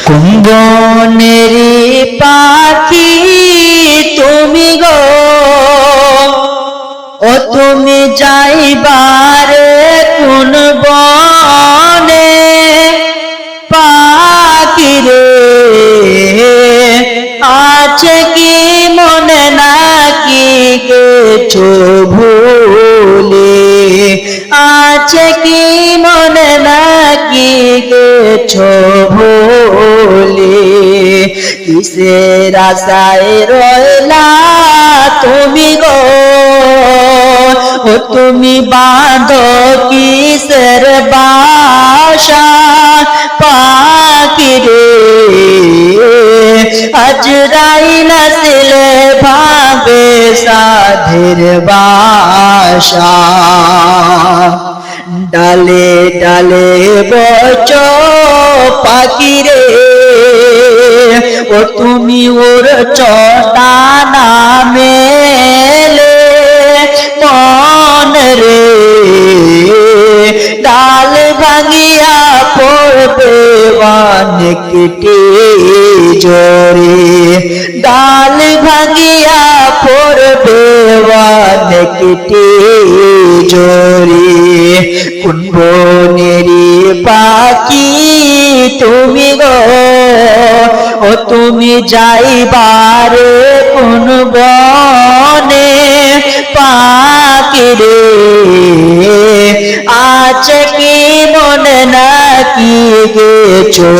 কোন বনেরি পাখি তুমি গো, ও তুমি যাইবারে কোন বনে? পাখি রে আছে কি মনে নাকি গেছো ভুলে? আছে কি মনে নাকি গেছো ভুলে? কিসের আশায় রইলা তুমি গো, ও তুমি বাঁধো কিসের বাসা? পাখি রে আজরাইল আসলে ভাবে সাধের বাসা। ডালে ডালে বচো পাখি রে, ও তুমি উড়ছো ডানা মেলে। মন রে ডাল ভাঙিয়া পড়বে অনেকটি জোরে, ডাল ভাঙিয়া পড়বে অনেকটি জোরে। কোন বনেরি পাখি তুমি গো, ও তুমি যাইবারে কোন বনে? পাখি রে আছে কি মনে নাকি গেছো